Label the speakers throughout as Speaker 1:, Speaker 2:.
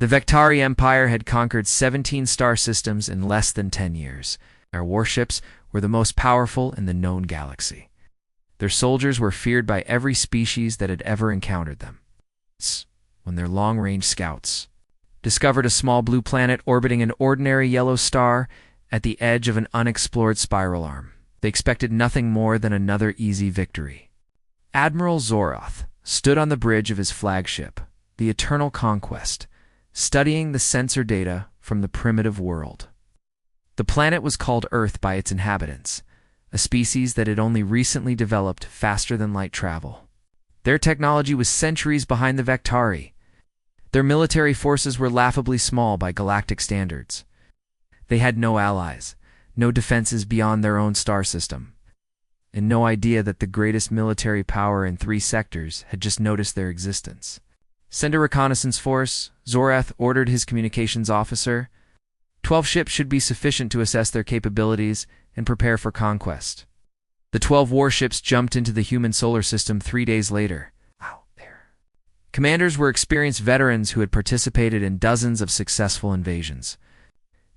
Speaker 1: The Vectari Empire had conquered 17 star systems in less than 10 years. Their warships were the most powerful in the known galaxy. Their soldiers were feared by every species that had ever encountered them. When their long-range scouts discovered a small blue planet orbiting an ordinary yellow star at the edge of an unexplored spiral arm, they expected nothing more than another easy victory. Admiral Zoroth stood on the bridge of his flagship, the Eternal Conquest, studying the sensor data from the primitive world. The planet was called Earth by its inhabitants, a species that had only recently developed faster than light travel. Their technology was centuries behind the Vectari. Their military forces were laughably small by galactic standards. They had no allies, no defenses beyond their own star system, and no idea that the greatest military power in 3 sectors had just noticed their existence. "Send a reconnaissance force," Zoroth ordered his communications officer. 12 ships should be sufficient to assess their capabilities and prepare for conquest. The 12 warships jumped into the human solar system 3 days later. Commanders were experienced veterans who had participated in dozens of successful invasions.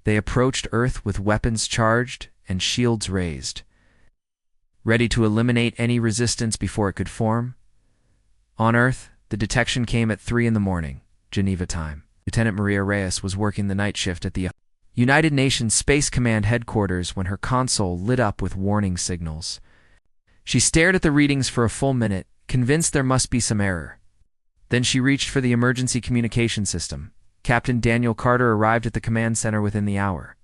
Speaker 1: They approached Earth with weapons charged and shields raised, ready to eliminate any resistance before it could form. On Earth, the detection came at 3 in the morning, Geneva time. Lieutenant Maria Reyes was working the night shift at the United Nations Space Command headquarters when her console lit up with warning signals. She stared at the readings for a full minute, convinced there must be some error. Then she reached for the emergency communication system. Captain Daniel Carter arrived at the command center within the hour.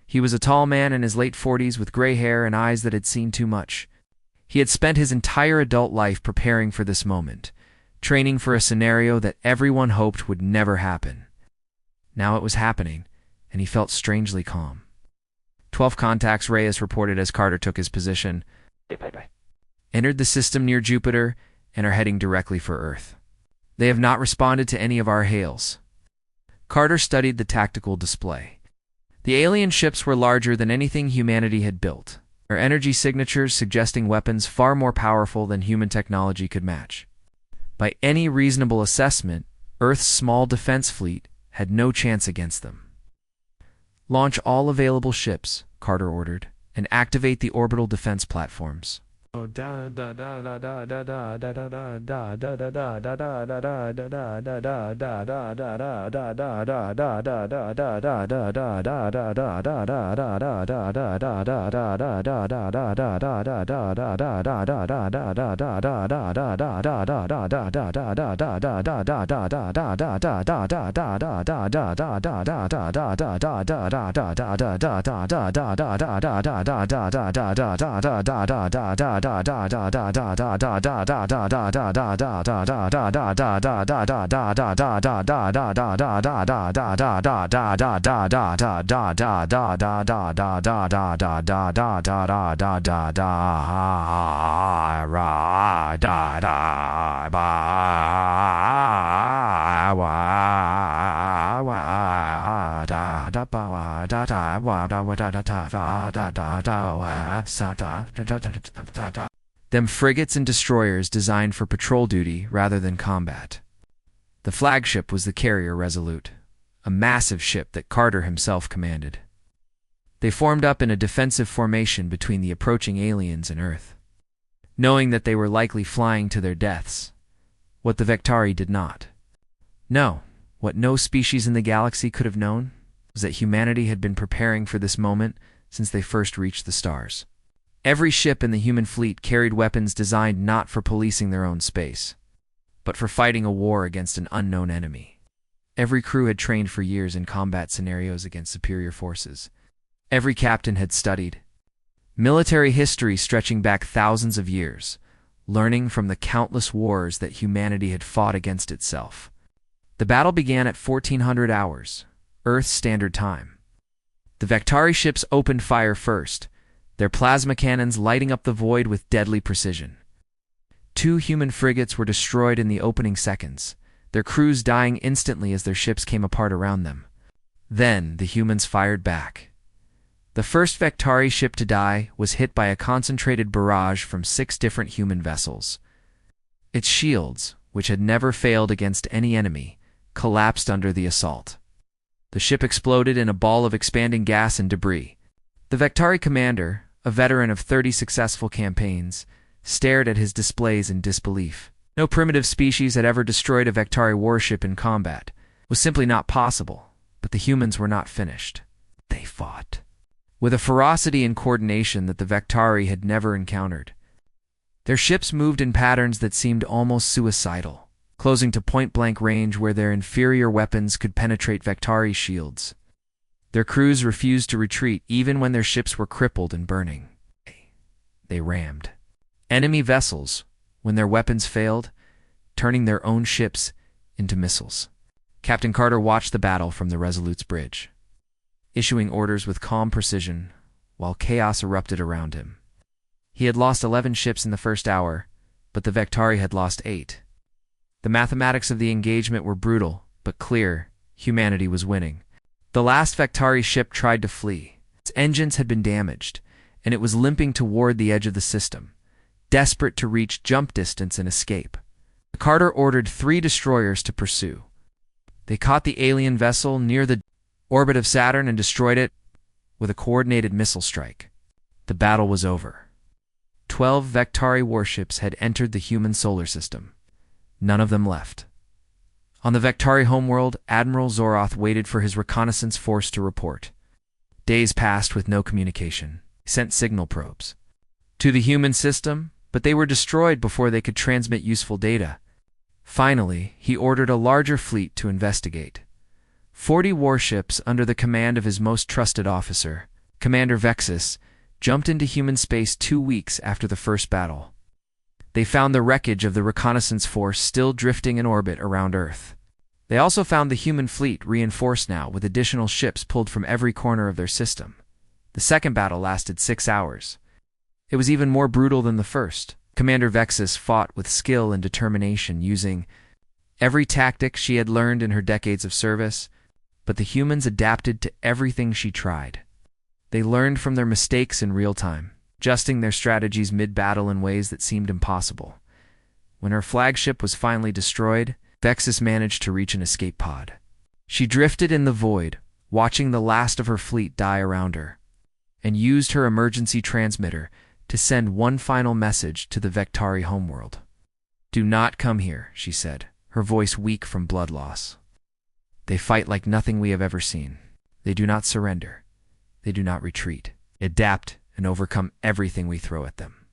Speaker 1: He was a tall man in his late 40s with gray hair and eyes that had seen too much. He had spent his entire adult life preparing for this moment, training for a scenario that everyone hoped would never happen. Now it was happening, and he felt strangely calm. 12 contacts, Reyes reported as Carter took his position. Entered the system near Jupiter and are heading directly for Earth. They have not responded to any of our hails. Carter studied the tactical display. The alien ships were larger than anything humanity had built, their energy signatures suggesting weapons far more powerful than human technology could match. By any reasonable assessment, Earth's small defense fleet had no chance against them. "Launch all available ships," Carter ordered, "and activate the orbital defense platforms." Them frigates and destroyers designed for patrol duty rather than combat. The flagship was the carrier Resolute, a massive ship that Carter himself commanded. They formed up in a defensive formation between the approaching aliens and Earth, knowing that they were likely flying to their deaths. What the Vectari did not know, what no species in the galaxy could have known, was that humanity had been preparing for this moment since they first reached the stars. Every ship in the human fleet carried weapons designed not for policing their own space, but for fighting a war against an unknown enemy. Every crew had trained for years in combat scenarios against superior forces. Every captain had studied military history stretching back thousands of years, learning from the countless wars that humanity had fought against itself. The battle began at 1400 hours, Earth's Standard Time. The Vectari ships opened fire first, their plasma cannons lighting up the void with deadly precision. 2 human frigates were destroyed in the opening seconds, their crews dying instantly as their ships came apart around them. Then the humans fired back. The first Vectari ship to die was hit by a concentrated barrage from 6 different human vessels. Its shields, which had never failed against any enemy, collapsed under the assault. The ship exploded in a ball of expanding gas and debris. The Vectari commander, a veteran of 30 successful campaigns, stared at his displays in disbelief. No primitive species had ever destroyed a Vectari warship in combat. It was simply not possible, but the humans were not finished. They fought with a ferocity and coordination that the Vectari had never encountered. Their ships moved in patterns that seemed almost suicidal, closing to point-blank range where their inferior weapons could penetrate Vectari shields. Their crews refused to retreat even when their ships were crippled and burning. They rammed enemy vessels when their weapons failed, turning their own ships into missiles. Captain Carter watched the battle from the Resolute's bridge, issuing orders with calm precision while chaos erupted around him. He had lost 11 ships in the first hour, but the Vectari had lost 8. The mathematics of the engagement were brutal, but clear. Humanity was winning. The last Vectari ship tried to flee. Its engines had been damaged, and it was limping toward the edge of the system, desperate to reach jump distance and escape. Carter ordered 3 destroyers to pursue. They caught the alien vessel near the orbit of Saturn and destroyed it with a coordinated missile strike. The battle was over. 12 Vectari warships had entered the human solar system. None of them left. On the Vectari homeworld, Admiral Zoroth waited for his reconnaissance force to report. Days passed with no communication. He sent signal probes to the human system, but they were destroyed before they could transmit useful data. Finally, he ordered a larger fleet to investigate. 40 warships under the command of his most trusted officer, Commander Vexus, jumped into human space 2 weeks after the first battle. They found the wreckage of the reconnaissance force still drifting in orbit around Earth. They also found the human fleet reinforced now with additional ships pulled from every corner of their system. The second battle lasted 6 hours. It was even more brutal than the first. Commander Vexus fought with skill and determination, using every tactic she had learned in her decades of service, but the humans adapted to everything she tried. They learned from their mistakes in real time, adjusting their strategies mid-battle in ways that seemed impossible. When her flagship was finally destroyed, Vexus managed to reach an escape pod. She drifted in the void, watching the last of her fleet die around her, and used her emergency transmitter to send one final message to the Vectari homeworld. "Do not come here," she said, her voice weak from blood loss. "They fight like nothing we have ever seen. They do not surrender. They do not retreat. Adapt and overcome everything we throw at them.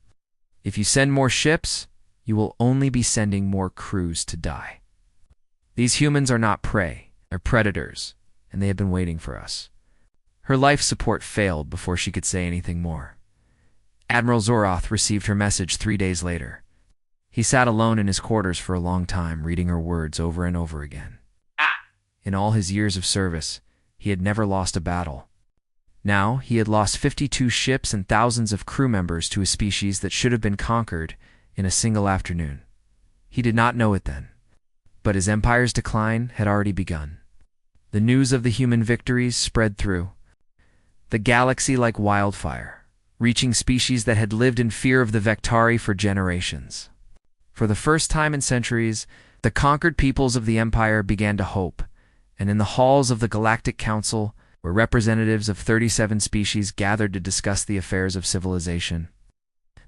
Speaker 1: If you send more ships, you will only be sending more crews to die. These humans are not prey, they're predators, and they have been waiting for us." Her life support failed before she could say anything more. Admiral Zoroth received her message 3 days later. He sat alone in his quarters for a long time, reading her words over and over again. In all his years of service, he had never lost a battle. Now, he had lost 52 ships and thousands of crew members to a species that should have been conquered in a single afternoon. He did not know it then, but his empire's decline had already begun. The news of the human victories spread through the galaxy like wildfire, reaching species that had lived in fear of the Vectari for generations. For the first time in centuries, the conquered peoples of the Empire began to hope, and in the halls of the Galactic Council, where representatives of 37 species gathered to discuss the affairs of civilization,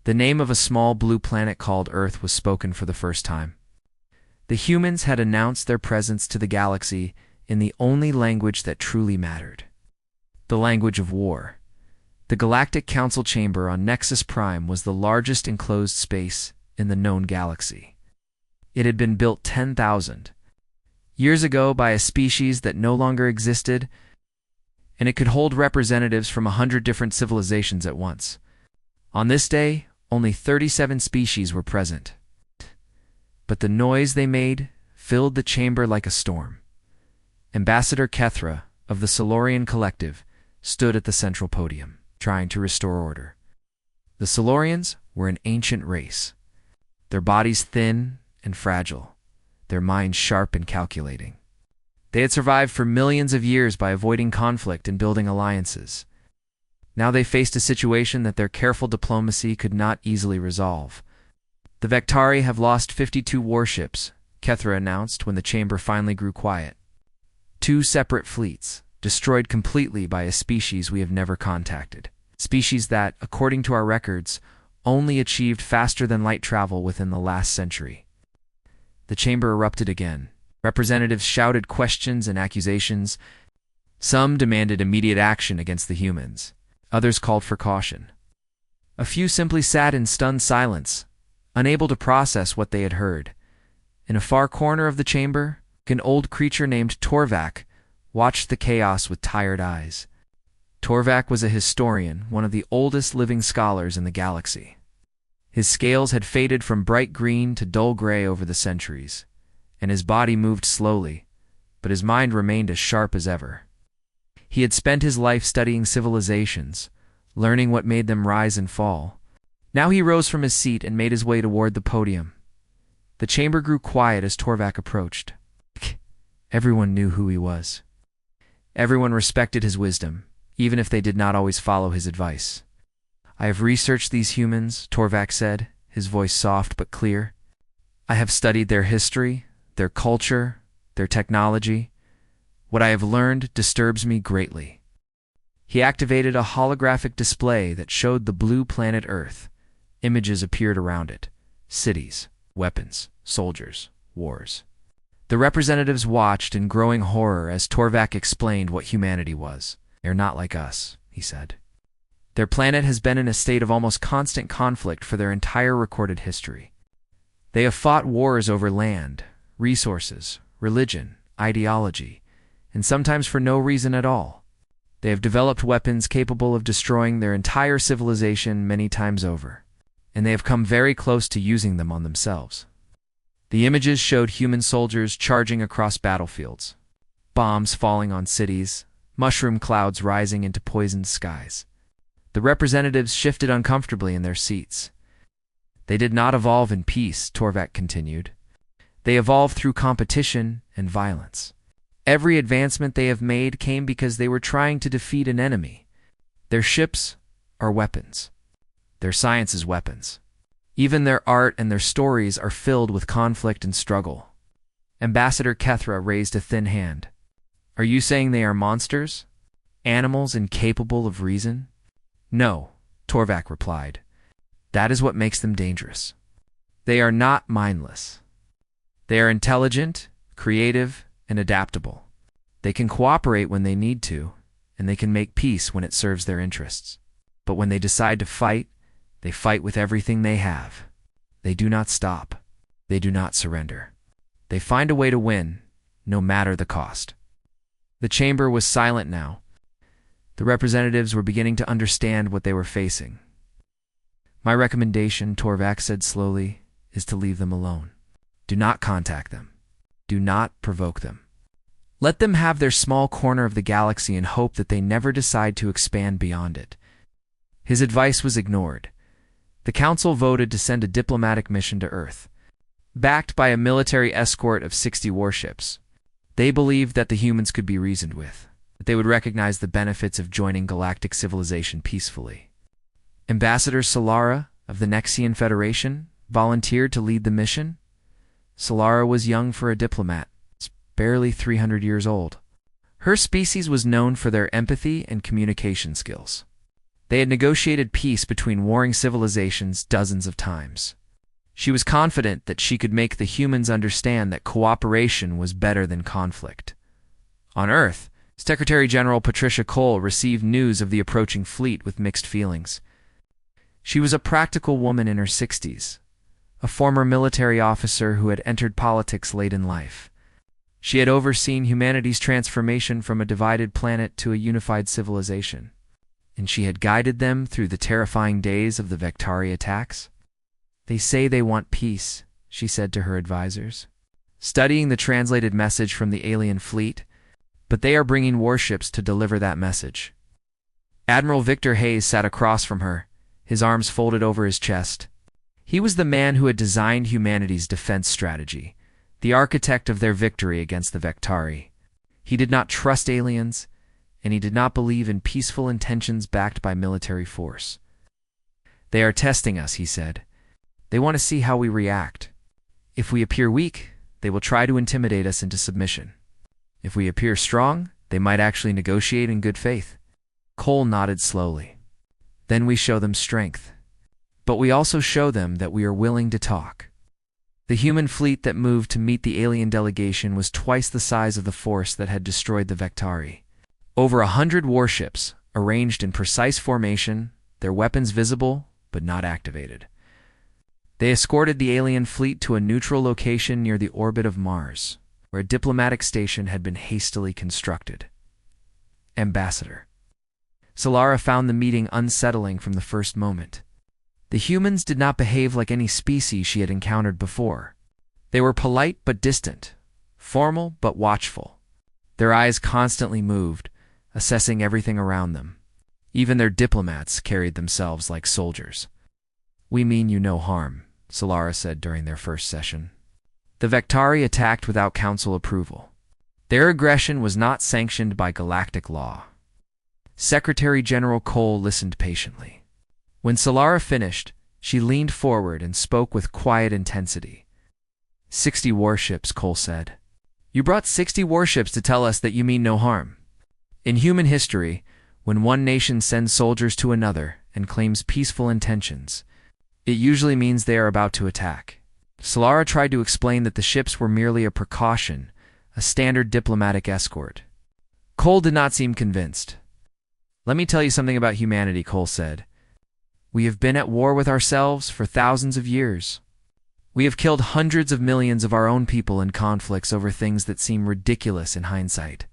Speaker 1: the name of a small blue planet called Earth was spoken for the first time. The humans had announced their presence to the galaxy in the only language that truly mattered: the language of war. The Galactic Council chamber on Nexus Prime was the largest enclosed space in the known galaxy. It had been built 10,000 years ago by a species that no longer existed, and it could hold representatives from 100 different civilizations at once. On this day, only 37 species were present. But the noise they made filled the chamber like a storm. Ambassador Kethra of the Silurian Collective stood at the central podium, trying to restore order. The Silurians were an ancient race, their bodies thin and fragile, their minds sharp and calculating. They had survived for millions of years by avoiding conflict and building alliances. Now they faced a situation that their careful diplomacy could not easily resolve. "The Vectari have lost 52 warships," Kethra announced when the chamber finally grew quiet. Two separate fleets, destroyed completely by a species we have never contacted. Species that, according to our records, only achieved faster-than-light travel within the last century. The chamber erupted again. Representatives shouted questions and accusations. Some demanded immediate action against the humans. Others called for caution. A few simply sat in stunned silence, unable to process what they had heard. In a far corner of the chamber, an old creature named Torvak watched the chaos with tired eyes. Torvak was a historian, one of the oldest living scholars in the galaxy. His scales had faded from bright green to dull gray over the centuries, and his body moved slowly, but his mind remained as sharp as ever. He had spent his life studying civilizations, learning what made them rise and fall. Now he rose from his seat and made his way toward the podium. The chamber grew quiet as Torvak approached. Everyone knew who he was. Everyone respected his wisdom, even if they did not always follow his advice. "I have researched these humans," Torvak said, his voice soft but clear. "I have studied their history, their culture, their technology. What I have learned disturbs me greatly." He activated a holographic display that showed the blue planet Earth. Images appeared around it. Cities, weapons, soldiers, wars. The representatives watched in growing horror as Torvak explained what humanity was. "They're not like us," he said. "Their planet has been in a state of almost constant conflict for their entire recorded history. They have fought wars over land, resources, religion, ideology, and sometimes for no reason at all. They have developed weapons capable of destroying their entire civilization many times over, and they have come very close to using them on themselves." The images showed human soldiers charging across battlefields, bombs falling on cities, mushroom clouds rising into poisoned skies. The representatives shifted uncomfortably in their seats. "They did not evolve in peace," Torvak continued. "They evolved through competition and violence. Every advancement they have made came because they were trying to defeat an enemy. Their ships are weapons. Their science is weapons. Even their art and their stories are filled with conflict and struggle." Ambassador Kethra raised a thin hand. "Are you saying they are monsters? Animals incapable of reason?" "No," Torvak replied. "That is what makes them dangerous. They are not mindless. They are intelligent, creative, and adaptable. They can cooperate when they need to, and they can make peace when it serves their interests. But when they decide to fight, they fight with everything they have. They do not stop. They do not surrender. They find a way to win, no matter the cost." The chamber was silent now. The representatives were beginning to understand what they were facing. "My recommendation," Torvak said slowly, "is to leave them alone. Do not contact them. Do not provoke them. Let them have their small corner of the galaxy and hope that they never decide to expand beyond it." His advice was ignored. The Council voted to send a diplomatic mission to Earth, backed by a military escort of 60 warships. They believed that the humans could be reasoned with, that they would recognize the benefits of joining galactic civilization peacefully. Ambassador Solara of the Nexian Federation volunteered to lead the mission. Solara was young for a diplomat, barely 300 years old. Her species was known for their empathy and communication skills. They had negotiated peace between warring civilizations dozens of times. She was confident that she could make the humans understand that cooperation was better than conflict. On Earth, Secretary General Patricia Cole received news of the approaching fleet with mixed feelings. She was a practical woman in her 60s, a former military officer who had entered politics late in life. She had overseen humanity's transformation from a divided planet to a unified civilization, and she had guided them through the terrifying days of the Vectari attacks. "They say they want peace," she said to her advisors, studying the translated message from the alien fleet, "but they are bringing warships to deliver that message." Admiral Victor Hayes sat across from her, his arms folded over his chest. He was the man who had designed humanity's defense strategy, the architect of their victory against the Vectari. He did not trust aliens, and he did not believe in peaceful intentions backed by military force. "They are testing us," he said. "They want to see how we react. If we appear weak, they will try to intimidate us into submission. If we appear strong, they might actually negotiate in good faith. Cole nodded slowly. Then we show them strength. But we also show them that we are willing to talk. The human fleet that moved to meet the alien delegation was twice the size of the force that had destroyed the Vectari. Over 100 warships, arranged in precise formation, their weapons visible but not activated. They escorted the alien fleet to a neutral location near the orbit of Mars, where a diplomatic station had been hastily constructed. Ambassador. Solara found the meeting unsettling from the first moment. The humans did not behave like any species she had encountered before. They were polite but distant, formal but watchful. Their eyes constantly moved, assessing everything around them. Even their diplomats carried themselves like soldiers. "We mean you no harm," Solara said during their first session. The Vectari attacked without council approval. Their aggression was not sanctioned by galactic law. Secretary General Cole listened patiently. When Solara finished, she leaned forward and spoke with quiet intensity. 60 warships, Cole said. You brought 60 warships to tell us that you mean no harm. In human history, when one nation sends soldiers to another and claims peaceful intentions, it usually means they are about to attack. Solara tried to explain that the ships were merely a precaution, a standard diplomatic escort. Cole did not seem convinced. Let me tell you something about humanity, Cole said. We have been at war with ourselves for thousands of years. We have killed hundreds of millions of our own people in conflicts over things that seem ridiculous in hindsight.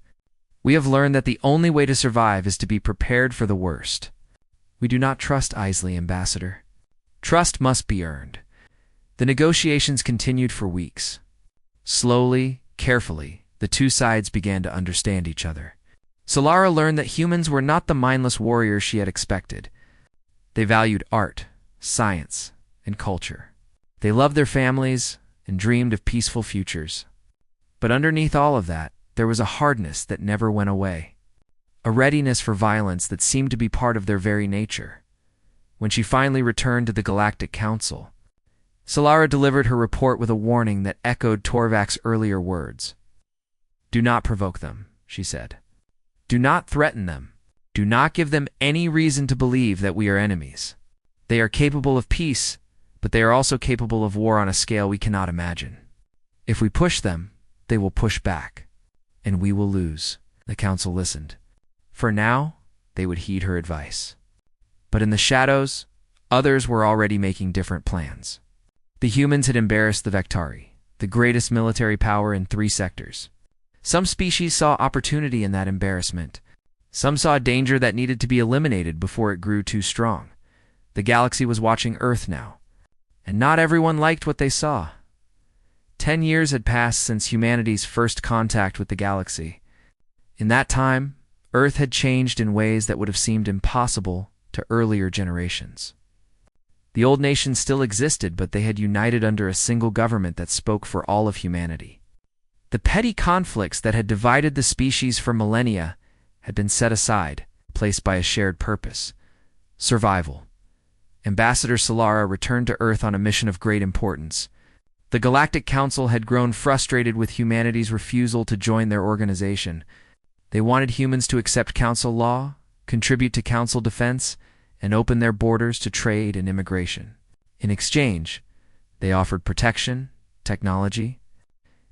Speaker 1: We have learned that the only way to survive is to be prepared for the worst. We do not trust Isley, Ambassador. Trust must be earned. The negotiations continued for weeks. Slowly, carefully, the two sides began to understand each other. Solara learned that humans were not the mindless warriors she had expected. They valued art, science, and culture. They loved their families and dreamed of peaceful futures. But underneath all of that, there was a hardness that never went away, a readiness for violence that seemed to be part of their very nature. When she finally returned to the Galactic Council, Solara delivered her report with a warning that echoed Torvak's earlier words. Do not provoke them, she said. Do not threaten them. Do not give them any reason to believe that we are enemies. They are capable of peace, but they are also capable of war on a scale we cannot imagine. If we push them, they will push back, and we will lose. The council listened. For now, they would heed her advice. But in the shadows, others were already making different plans. The humans had embarrassed the Vectari, the greatest military power in 3 sectors. Some species saw opportunity in that embarrassment. Some saw danger that needed to be eliminated before it grew too strong. The galaxy was watching Earth now, and not everyone liked what they saw. 10 years had passed since humanity's first contact with the galaxy. In that time, Earth had changed in ways that would have seemed impossible to earlier generations. The old nations still existed, but they had united under a single government that spoke for all of humanity. The petty conflicts that had divided the species for millennia had been set aside, placed by a shared purpose: survival. Ambassador Solara returned to Earth on a mission of great importance. The Galactic Council had grown frustrated with humanity's refusal to join their organization. They wanted humans to accept Council law, contribute to Council defense, and open their borders to trade and immigration. In exchange, they offered protection, technology,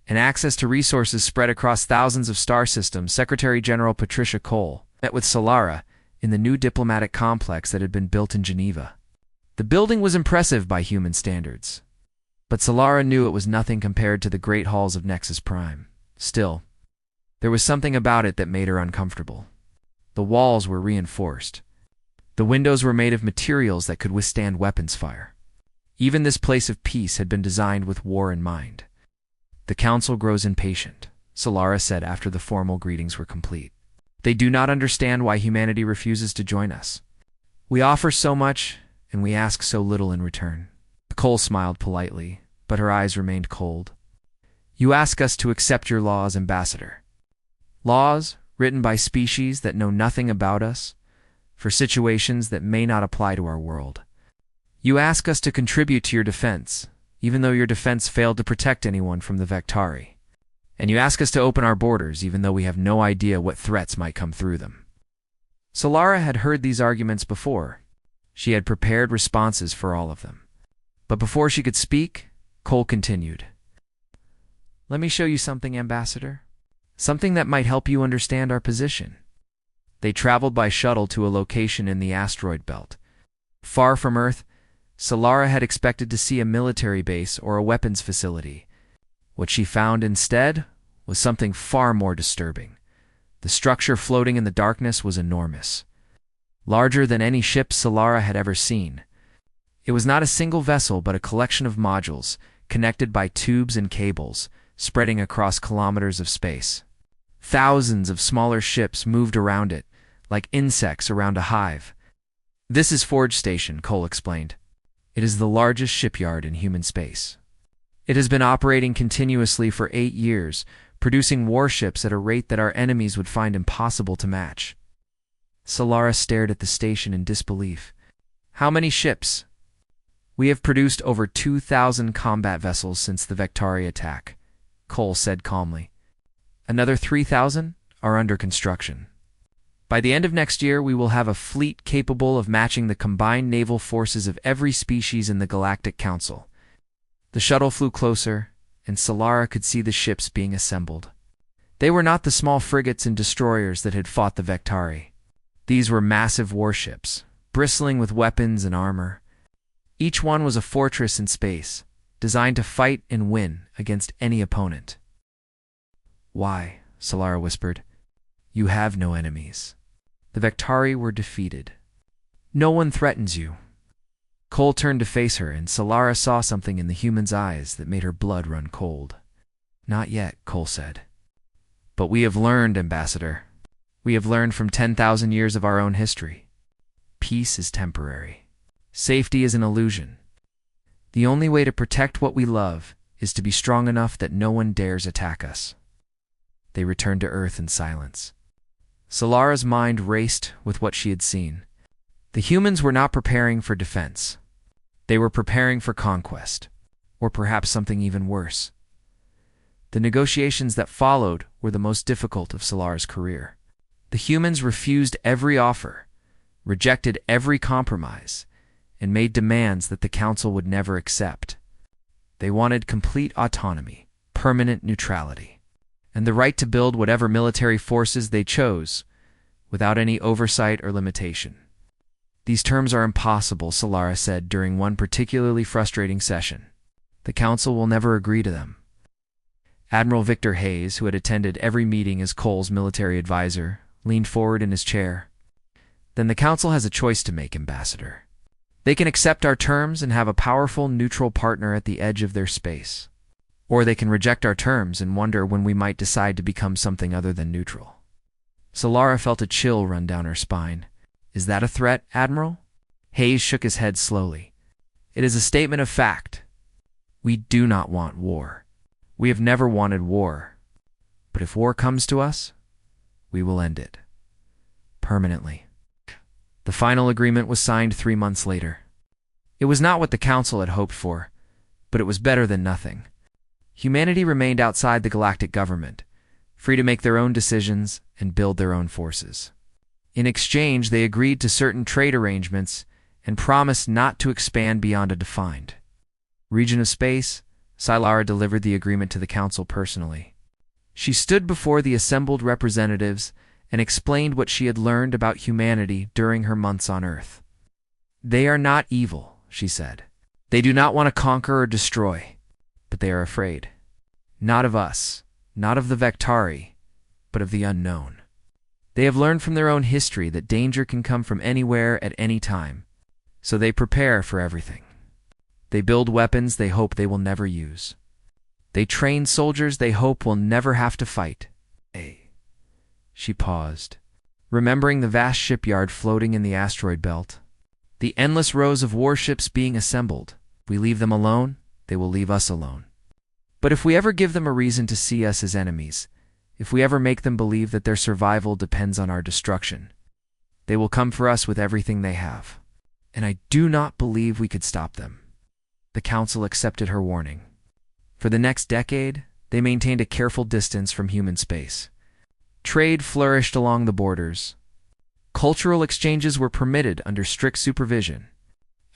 Speaker 1: and access to resources spread across thousands of star systems. Secretary General Patricia Cole met with Solara in the new diplomatic complex that had been built in Geneva. The building was impressive by human standards, but Solara knew it was nothing compared to the great halls of Nexus Prime. Still, there was something about it that made her uncomfortable. The walls were reinforced. The windows were made of materials that could withstand weapons fire. Even this place of peace had been designed with war in mind. The council grows impatient, Solara said after the formal greetings were complete. They do not understand why humanity refuses to join us. We offer so much, and we ask so little in return. Cole smiled politely, but her eyes remained cold. You ask us to accept your laws, Ambassador. Laws written by species that know nothing about us, for situations that may not apply to our world. You ask us to contribute to your defense, even though your defense failed to protect anyone from the Vectari. And you ask us to open our borders, even though we have no idea what threats might come through them. Solara had heard these arguments before. She had prepared responses for all of them. But before she could speak, Cole continued. Let me show you something, Ambassador. Something that might help you understand our position. They traveled by shuttle to a location in the asteroid belt. Far from Earth, Solara had expected to see a military base or a weapons facility. What she found instead was something far more disturbing. The structure floating in the darkness was enormous, larger than any ship Solara had ever seen. It was not a single vessel, but a collection of modules, connected by tubes and cables, spreading across kilometers of space. Thousands of smaller ships moved around it, like insects around a hive. This is Forge Station, Cole explained. It is the largest shipyard in human space. It has been operating continuously for 8 years, producing warships at a rate that our enemies would find impossible to match. Solara stared at the station in disbelief. How many ships? We have produced over 2,000 combat vessels since the Vectari attack, Cole said calmly. Another 3,000 are under construction. By the end of next year, we will have a fleet capable of matching the combined naval forces of every species in the Galactic Council. The shuttle flew closer, and Solara could see the ships being assembled. They were not the small frigates and destroyers that had fought the Vectari. These were massive warships, bristling with weapons and armor. Each one was a fortress in space, designed to fight and win against any opponent. Why, Solara whispered, you have no enemies. The Vectari were defeated. No one threatens you. Cole turned to face her, and Solara saw something in the human's eyes that made her blood run cold. Not yet, Cole said. But we have learned, Ambassador. We have learned from 10,000 years of our own history. Peace is temporary. Safety is an illusion. The only way to protect what we love is to be strong enough that no one dares attack us. They returned to Earth in silence. Solara's mind raced with what she had seen. The humans were not preparing for defense. They were preparing for conquest, or perhaps something even worse. The negotiations that followed were the most difficult of Solara's career. The humans refused every offer, rejected every compromise, and made demands that the Council would never accept. They wanted complete autonomy, permanent neutrality, and the right to build whatever military forces they chose, without any oversight or limitation. These terms are impossible, Solara said during one particularly frustrating session. The Council will never agree to them. Admiral Victor Hayes, who had attended every meeting as Cole's military advisor, leaned forward in his chair. Then the Council has a choice to make, Ambassador. They can accept our terms and have a powerful, neutral partner at the edge of their space. Or they can reject our terms and wonder when we might decide to become something other than neutral. Solara felt a chill run down her spine. Is that a threat, Admiral? Hayes shook his head slowly. It is a statement of fact. We do not want war. We have never wanted war. But if war comes to us, we will end it. Permanently. The final agreement was signed 3 months later. It was not what the Council had hoped for, but it was better than nothing. Humanity remained outside the galactic government, free to make their own decisions and build their own forces. In exchange, they agreed to certain trade arrangements and promised not to expand beyond a defined region of space. Solara delivered the agreement to the Council personally. She stood before the assembled representatives and explained what she had learned about humanity during her months on Earth. They are not evil, she said. They do not want to conquer or destroy, but they are afraid. Not of us, not of the Vectari, but of the unknown. They have learned from their own history that danger can come from anywhere at any time, so they prepare for everything. They build weapons they hope they will never use. They train soldiers they hope will never have to fight. She paused, remembering the vast shipyard floating in the asteroid belt, the endless rows of warships being assembled. If we leave them alone, they will leave us alone. But if we ever give them a reason to see us as enemies, if we ever make them believe that their survival depends on our destruction, they will come for us with everything they have. And I do not believe we could stop them. The Council accepted her warning. For the next decade, they maintained a careful distance from human space. Trade flourished along the borders. Cultural exchanges were permitted under strict supervision.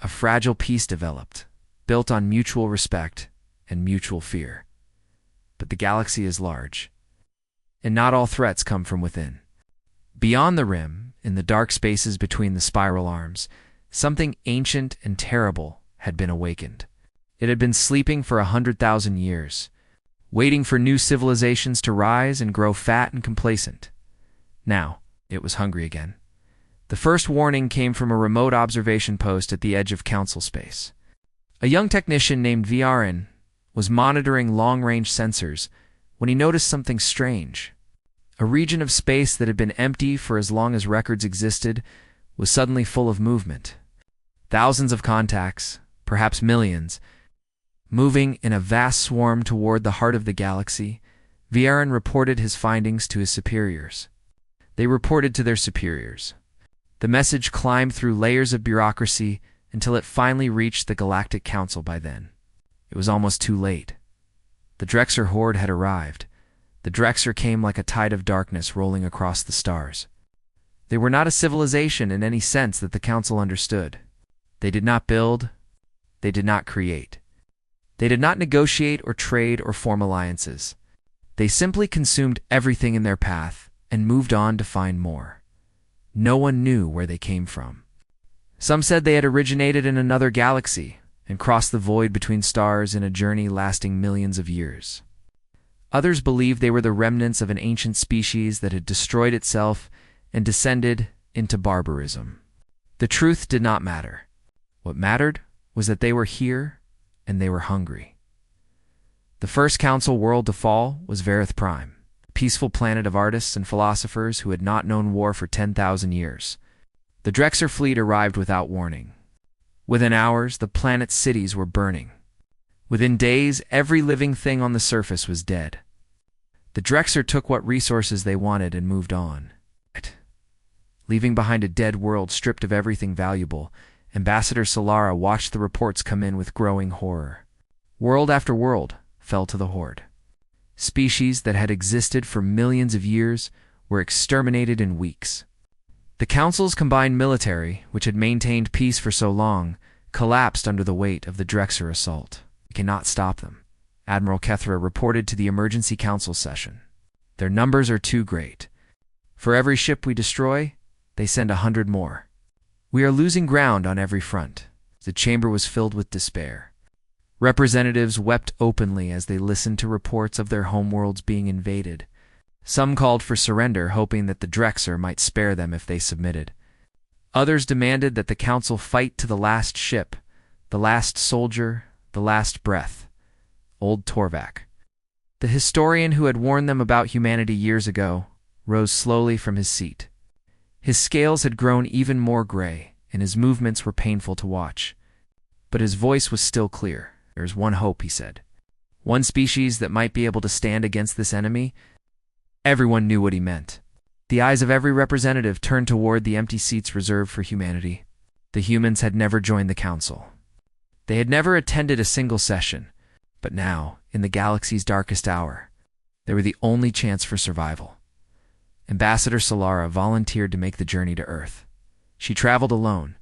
Speaker 1: A fragile peace developed, built on mutual respect and mutual fear. But the galaxy is large, and not all threats come from within. Beyond the rim, in the dark spaces between the spiral arms, something ancient and terrible had been awakened. It had been sleeping for 100,000 years, waiting for new civilizations to rise and grow fat and complacent. Now, it was hungry again. The first warning came from a remote observation post at the edge of Council space. A young technician named Viren was monitoring long-range sensors when he noticed something strange. A region of space that had been empty for as long as records existed was suddenly full of movement. Thousands of contacts, perhaps millions, moving in a vast swarm toward the heart of the galaxy. Viren reported his findings to his superiors. They reported to their superiors. The message climbed through layers of bureaucracy until it finally reached the Galactic Council. By then, it was almost too late. The Drexer horde had arrived. The Drexer came like a tide of darkness rolling across the stars. They were not a civilization in any sense that the Council understood. They did not build. They did not create. They did not negotiate or trade or form alliances. They simply consumed everything in their path and moved on to find more. No one knew where they came from. Some said they had originated in another galaxy and crossed the void between stars in a journey lasting millions of years. Others believed they were the remnants of an ancient species that had destroyed itself and descended into barbarism. The truth did not matter. What mattered was that they were here and they were hungry. The first Council world to fall was Varith Prime, a peaceful planet of artists and philosophers who had not known war for 10,000 years. The Drexer fleet arrived without warning. Within hours, the planet's cities were burning. Within days, every living thing on the surface was dead. The Drexer took what resources they wanted and moved on. Leaving behind a dead world stripped of everything valuable, Ambassador Solara watched the reports come in with growing horror. World after world fell to the horde. Species that had existed for millions of years were exterminated in weeks. The Council's combined military, which had maintained peace for so long, collapsed under the weight of the Drexer assault. We cannot stop them, Admiral Kethra reported to the Emergency Council session. Their numbers are too great. For every ship we destroy, they send 100 more. We are losing ground on every front. The chamber was filled with despair. Representatives wept openly as they listened to reports of their homeworlds being invaded. Some called for surrender, hoping that the Drexer might spare them if they submitted. Others demanded that the Council fight to the last ship, the last soldier, the last breath. Old Torvak, the historian who had warned them about humanity years ago, rose slowly from his seat. His scales had grown even more gray, and his movements were painful to watch. But his voice was still clear. "There is one hope," he said. "One species that might be able to stand against this enemy." Everyone knew what he meant. The eyes of every representative turned toward the empty seats reserved for humanity. The humans had never joined the Council. They had never attended a single session. But now, in the galaxy's darkest hour, they were the only chance for survival. Ambassador Solara volunteered to make the journey to Earth. She traveled alone,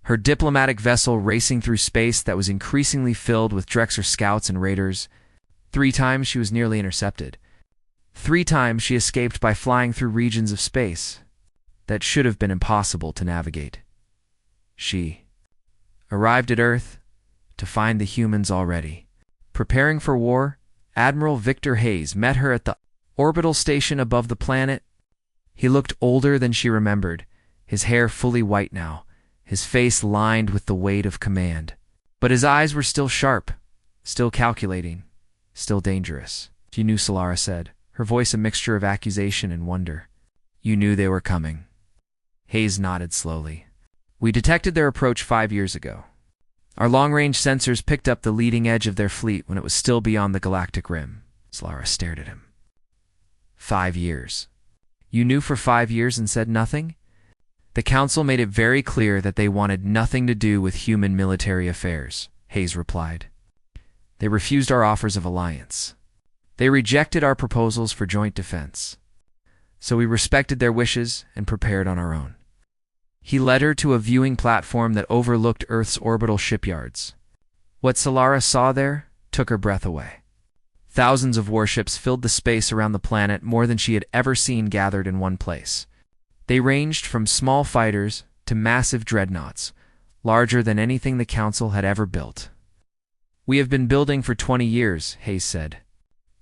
Speaker 1: her diplomatic vessel racing through space that was increasingly filled with Drexer scouts and raiders. 3 times she was nearly intercepted. 3 times she escaped by flying through regions of space that should have been impossible to navigate. She arrived at Earth to find the humans already preparing for war. Admiral Victor Hayes met her at the orbital station above the planet. He looked older than she remembered, his hair fully white now, his face lined with the weight of command. But his eyes were still sharp, still calculating, still dangerous. "You knew," Solara said, her voice a mixture of accusation and wonder. "You knew they were coming." Hayes nodded slowly. "We detected their approach 5 years ago. Our long-range sensors picked up the leading edge of their fleet when it was still beyond the galactic rim." Solara stared at him. 5 years. You knew for 5 years and said nothing? The Council made it very clear that they wanted nothing to do with human military affairs, Hayes replied. They refused our offers of alliance. They rejected our proposals for joint defense. So we respected their wishes and prepared on our own. He led her to a viewing platform that overlooked Earth's orbital shipyards. What Solara saw there took her breath away. Thousands of warships filled the space around the planet, more than she had ever seen gathered in one place. They ranged from small fighters to massive dreadnoughts, larger than anything the Council had ever built. We have been building for 20 years, Hayes said.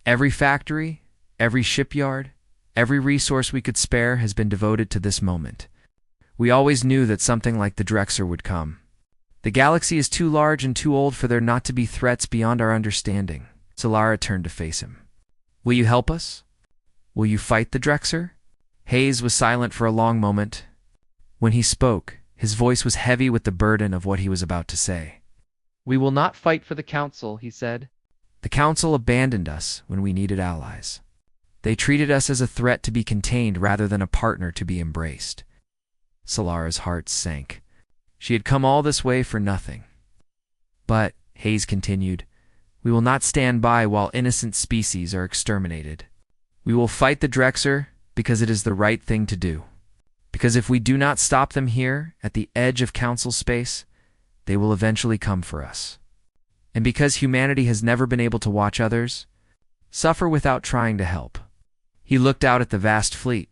Speaker 1: Every factory, every shipyard, every resource we could spare has been devoted to this moment. We always knew that something like the Drexer would come. The galaxy is too large and too old for there not to be threats beyond our understanding. Solara turned to face him. Will you help us? Will you fight the Drexer? Hayes was silent for a long moment. When he spoke, his voice was heavy with the burden of what he was about to say. We will not fight for the Council, he said. The Council abandoned us when we needed allies. They treated us as a threat to be contained rather than a partner to be embraced. Solara's heart sank. She had come all this way for nothing. But, Hayes continued, we will not stand by while innocent species are exterminated. We will fight the Drexer because it is the right thing to do. Because if we do not stop them here, at the edge of Council space, they will eventually come for us. And because humanity has never been able to watch others suffer without trying to help. He looked out at the vast fleet,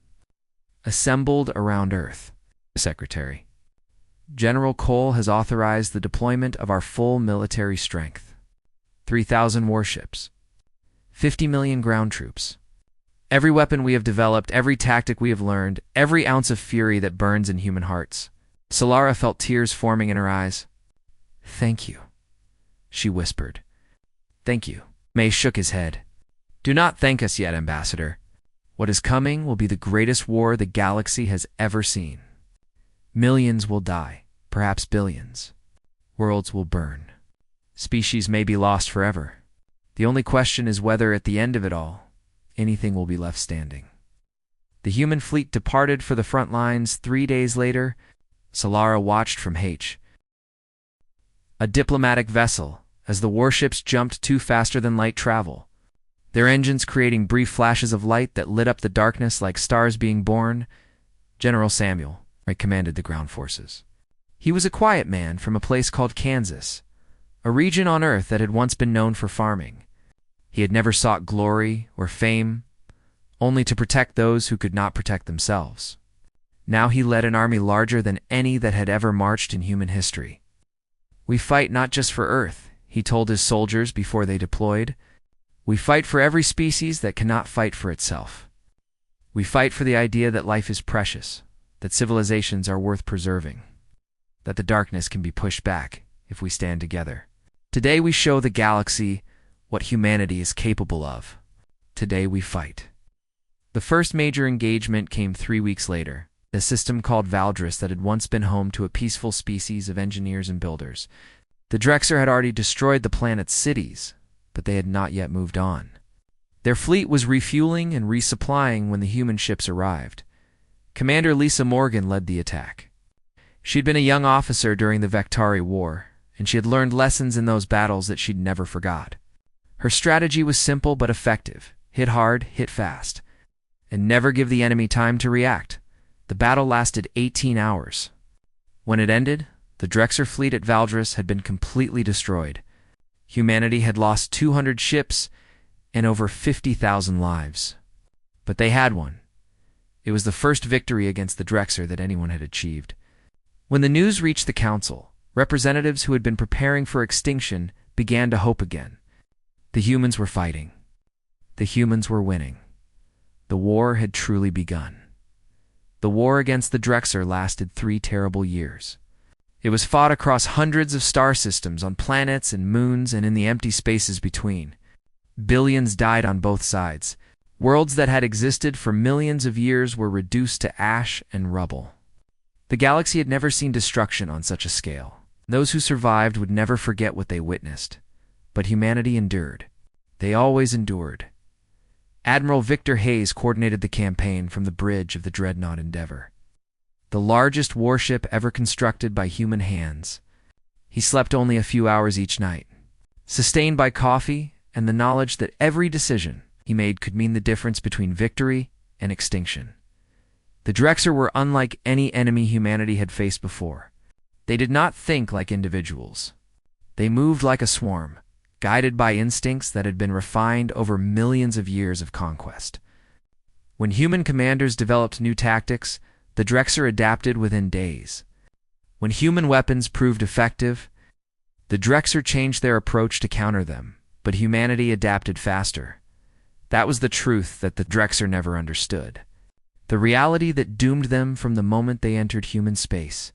Speaker 1: assembled around Earth. Secretary. General Cole has authorized the deployment of our full military strength. 3,000 warships. 50 million ground troops. Every weapon we have developed, every tactic we have learned, every ounce of fury that burns in human hearts. Solara felt tears forming in her eyes. Thank you, she whispered. Thank you. May shook his head. Do not thank us yet, Ambassador. What is coming will be the greatest war the galaxy has ever seen. Millions will die, perhaps billions. Worlds will burn. Species may be lost forever. The only question is whether, at the end of it all, anything will be left standing. The human fleet departed for the front lines 3 days later. Solara watched from a diplomatic vessel, as the warships jumped too faster than light travel, their engines creating brief flashes of light that lit up the darkness like stars being born. General Samuel commanded the ground forces. He was a quiet man from a place called Kansas, a region on Earth that had once been known for farming. He had never sought glory or fame, only to protect those who could not protect themselves. Now he led an army larger than any that had ever marched in human history. We fight not just for Earth, he told his soldiers before they deployed. We fight for every species that cannot fight for itself. We fight for the idea that life is precious, that civilizations are worth preserving, that the darkness can be pushed back if we stand together. Today we show the galaxy what humanity is capable of. Today we fight. The first major engagement came 3 weeks later. A system called Valdris that had once been home to a peaceful species of engineers and builders. The Drexer had already destroyed the planet's cities, but they had not yet moved on. Their fleet was refueling and resupplying when the human ships arrived. Commander Lisa Morgan led the attack. She'd been a young officer during the HFY War, and she had learned lessons in those battles that she'd never forgot. Her strategy was simple but effective. Hit hard, hit fast, and never give the enemy time to react. The battle lasted 18 hours. When it ended, the Drexer fleet at Valdris had been completely destroyed. Humanity had lost 200 ships and over 50,000 lives. But they had won. It was the first victory against the Drexer that anyone had achieved. When the news reached the Council, representatives who had been preparing for extinction began to hope again. The humans were fighting. The humans were winning. The war had truly begun. The war against the Drexer lasted 3 terrible years. It was fought across hundreds of star systems, on planets and moons, and in the empty spaces between. Billions died on both sides. Worlds that had existed for millions of years were reduced to ash and rubble. The galaxy had never seen destruction on such a scale. Those who survived would never forget what they witnessed. But humanity endured. They always endured. Admiral Victor Hayes coordinated the campaign from the bridge of the dreadnought Endeavor, the largest warship ever constructed by human hands. He slept only a few hours each night, sustained by coffee and the knowledge that every decision he made could mean the difference between victory and extinction. The Drexer were unlike any enemy humanity had faced before. They did not think like individuals. They moved like a swarm, guided by instincts that had been refined over millions of years of conquest. When human commanders developed new tactics, the Drexer adapted within days. When human weapons proved effective, the Drexer changed their approach to counter them, but humanity adapted faster. That was the truth that the Drexer never understood. The reality that doomed them from the moment they entered human space.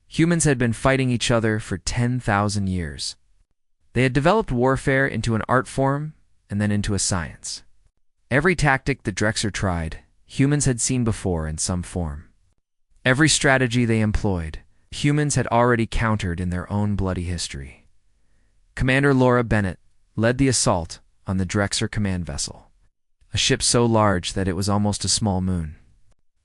Speaker 1: Humans had been fighting each other for 10,000 years. They had developed warfare into an art form and then into a science. Every tactic the Drexer tried, humans had seen before in some form. Every strategy they employed, humans had already countered in their own bloody history. Commander Laura Bennett led the assault on the Drexer command vessel, a ship so large that it was almost a small moon.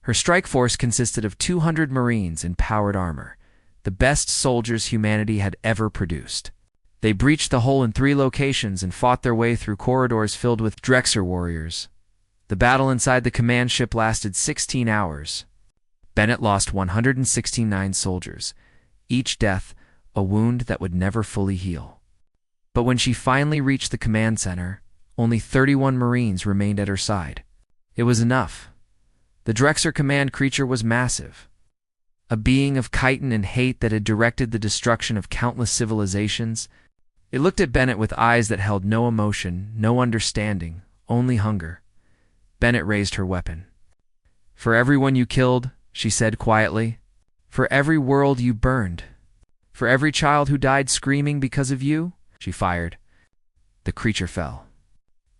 Speaker 1: Her strike force consisted of 200 Marines in powered armor, the best soldiers humanity had ever produced. They breached the hull in 3 locations and fought their way through corridors filled with Drexer warriors. The battle inside the command ship lasted 16 hours. Bennett lost 169 soldiers, each death a wound that would never fully heal. But when she finally reached the command center, only 31 Marines remained at her side. It was enough. The Drexer command creature was massive. A being of chitin and hate that had directed the destruction of countless civilizations. It looked at Bennett with eyes that held no emotion, no understanding, only hunger. Bennett raised her weapon. "For everyone you killed," she said quietly. "For every world you burned. For every child who died screaming because of you," she fired. The creature fell.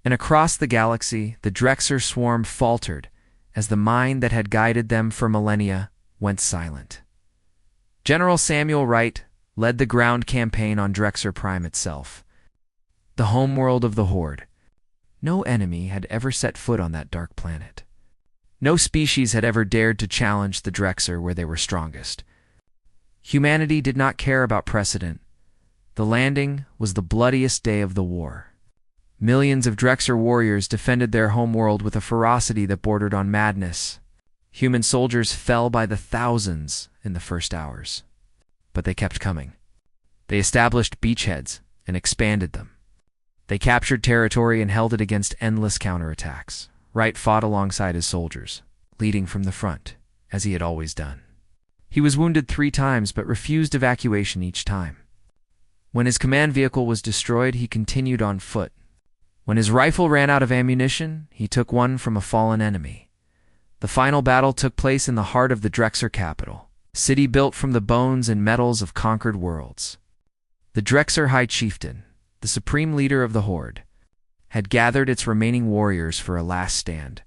Speaker 1: And across the galaxy, the Drexer swarm faltered as the mind that had guided them for millennia went silent. General Samuel Wright led the ground campaign on Drexer Prime itself, the homeworld of the Horde. No enemy had ever set foot on that dark planet. No species had ever dared to challenge the Drexer where they were strongest. Humanity did not care about precedent. The landing was the bloodiest day of the war. Millions of Drexer warriors defended their homeworld with a ferocity that bordered on madness. Human soldiers fell by the thousands in the first hours. But they kept coming. They established beachheads and expanded them. They captured territory and held it against endless counterattacks. Wright fought alongside his soldiers, leading from the front, as he had always done. He was wounded 3 times but refused evacuation each time. When his command vehicle was destroyed, he continued on foot. When his rifle ran out of ammunition, he took one from a fallen enemy. The final battle took place in the heart of the Drexer capital, a city built from the bones and metals of conquered worlds. The Drexer High Chieftain, the supreme leader of the Horde, had gathered its remaining warriors for a last stand.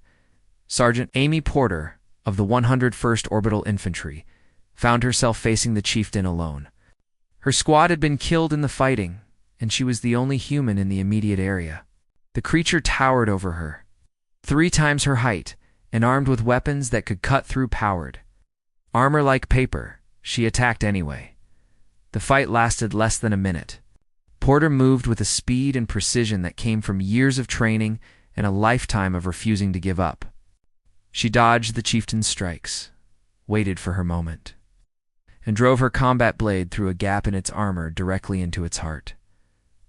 Speaker 1: Sergeant Amy Porter of the 101st Orbital Infantry found herself facing the chieftain alone. Her squad had been killed in the fighting, and she was the only human in the immediate area. The creature towered over her, 3 times her height, and armed with weapons that could cut through powered armor like paper. She attacked anyway. The fight lasted less than a minute. Porter moved with a speed and precision that came from years of training and a lifetime of refusing to give up. She dodged the chieftain's strikes, waited for her moment, and drove her combat blade through a gap in its armor directly into its heart.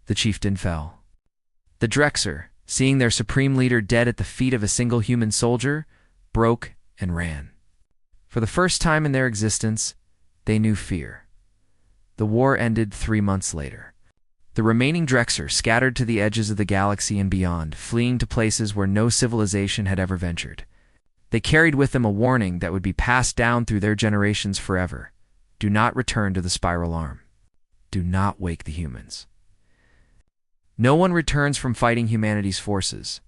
Speaker 1: The chieftain fell. The Drexer, seeing their supreme leader dead at the feet of a single human soldier, broke and ran. For the first time in their existence, they knew fear. The war ended 3 months later. The remaining Drexer scattered to the edges of the galaxy and beyond, fleeing to places where no civilization had ever ventured. They carried with them a warning that would be passed down through their generations forever. Do not return to the spiral arm. Do not wake the humans. No one returns from fighting humanity's forces.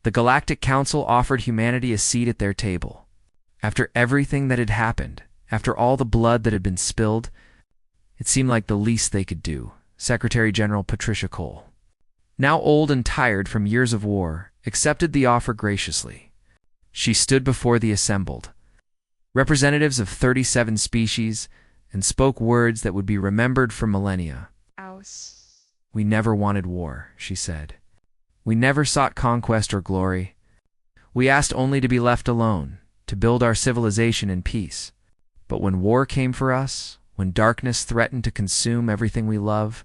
Speaker 1: The Galactic Council offered humanity a seat at their table. After everything that had happened, after all the blood that had been spilled, it seemed like the least they could do. Secretary General Patricia Cole, now old and tired from years of war, accepted the offer graciously. She stood before the assembled representatives of 37 species and spoke words that would be remembered for millennia. "We never wanted war," she said. "We never sought conquest or glory. We asked only to be left alone, to build our civilization in peace. But when war came for us, when darkness threatened to consume everything we love,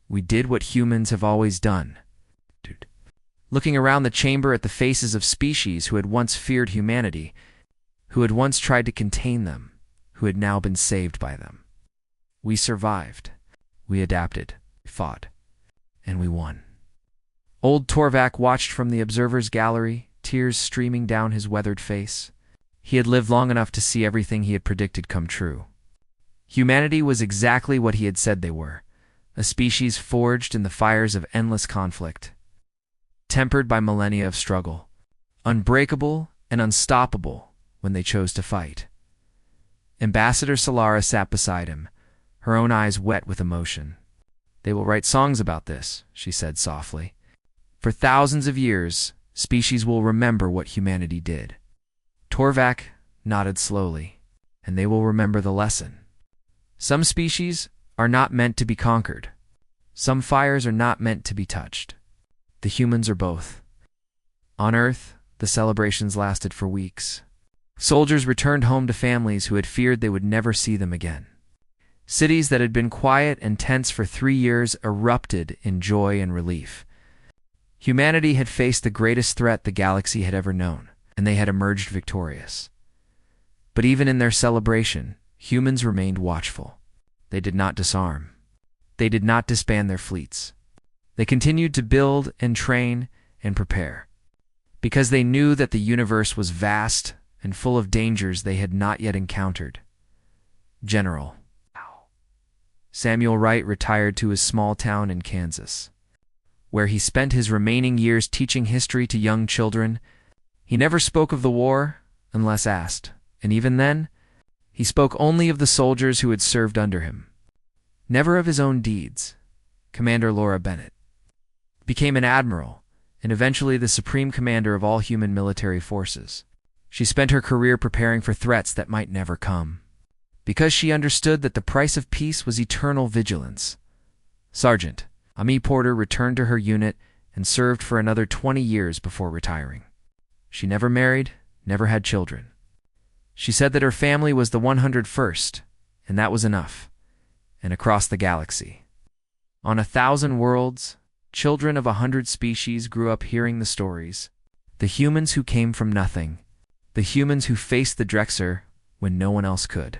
Speaker 1: we did what humans have always done." Looking around the chamber at the faces of species who had once feared humanity, who had once tried to contain them, who had now been saved by them. "We survived. We adapted, fought, and we won." Old Torvak watched from the observer's gallery, tears streaming down his weathered face. He had lived long enough to see everything he had predicted come true. Humanity was exactly what he had said they were, a species forged in the fires of endless conflict, tempered by millennia of struggle, unbreakable and unstoppable when they chose to fight. Ambassador Solara sat beside him, her own eyes wet with emotion. "They will write songs about this," she said softly. "For thousands of years, species will remember what humanity did." Torvak nodded slowly, "And they will remember the lesson. Some species are not meant to be conquered. Some fires are not meant to be touched. The humans are both." On Earth, the celebrations lasted for weeks. Soldiers returned home to families who had feared they would never see them again. Cities that had been quiet and tense for 3 years erupted in joy and relief. Humanity had faced the greatest threat the galaxy had ever known, and they had emerged victorious. But even in their celebration, humans remained watchful. They did not disarm. They did not disband their fleets. They continued to build and train and prepare, because they knew that the universe was vast and full of dangers they had not yet encountered. General Samuel Wright retired to his small town in Kansas, where he spent his remaining years teaching history to young children. He never spoke of the war unless asked, and even then, he spoke only of the soldiers who had served under him, never of his own deeds. Commander Laura Bennett became an admiral and eventually the supreme commander of all human military forces. She spent her career preparing for threats that might never come, because she understood that the price of peace was eternal vigilance. Sergeant Ami Porter returned to her unit and served for another 20 years before retiring. She never married, never had children. She said that her family was the 101st, and that was enough, and across the galaxy. On 1,000 worlds, children of 100 species grew up hearing the stories. The humans who came from nothing. The humans who faced the Drexer when no one else could.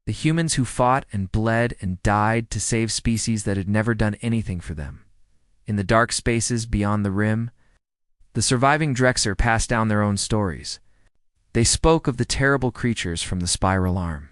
Speaker 1: The humans who fought and bled and died to save species that had never done anything for them. In the dark spaces beyond the rim, the surviving Drexer passed down their own stories. They spoke of the terrible creatures from the spiral arm.